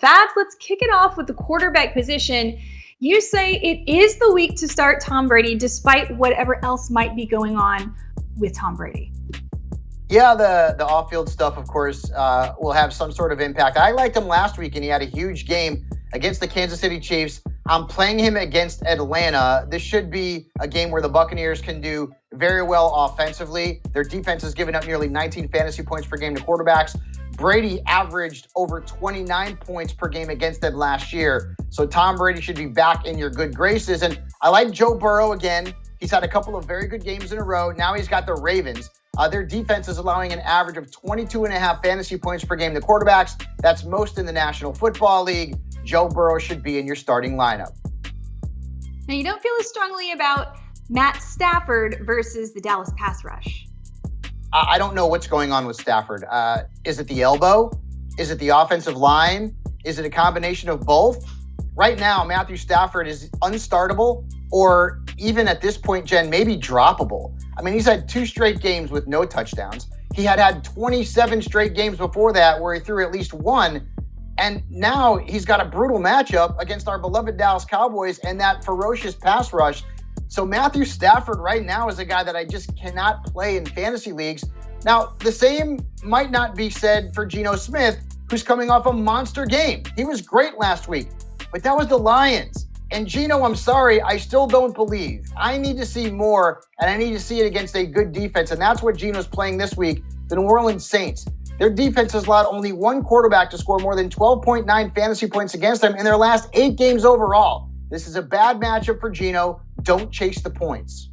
Fabs, let's kick it off with the quarterback position. You say it is the week to start Tom Brady, despite whatever else might be going on with Tom Brady. Yeah, the off-field stuff, of course, will have some sort of impact. I liked him last week, and he had a huge game against the Kansas City Chiefs. I'm playing him against Atlanta. This should be a game where the Buccaneers can do very well offensively. Their defense has given up nearly 19 fantasy points per game to quarterbacks. Brady averaged over 29 points per game against them last year. So Tom Brady should be back in your good graces. And I like Joe Burrow again. He's had a couple of very good games in a row. Now he's got the Ravens. Their defense is allowing an average of 22.5 fantasy points per game to quarterbacks. That's most in the National Football League. Joe Burrow should be in your starting lineup. Now, you don't feel as strongly about Matt Stafford versus the Dallas pass rush. I don't know what's going on with Stafford. Is it the elbow? Is it the offensive line? Is it a combination of both? Right now, Matthew Stafford is unstartable, or even at this point, Jen, maybe droppable. I mean, he's had 2 straight games with no touchdowns. He had 27 straight games before that where he threw at least one. And now he's got a brutal matchup against our beloved Dallas Cowboys and that ferocious pass rush. So Matthew Stafford right now is a guy that I just cannot play in fantasy leagues. Now, the same might not be said for Geno Smith, who's coming off a monster game. He was great last week, but that was the Lions. And Geno, I'm sorry, I still don't believe. I need to see more, and I need to see it against a good defense, and that's what Geno's playing this week, the New Orleans Saints. Their defense has allowed only one quarterback to score more than 12.9 fantasy points against them in their last 8 games overall. This is a bad matchup for Geno. Don't chase the points.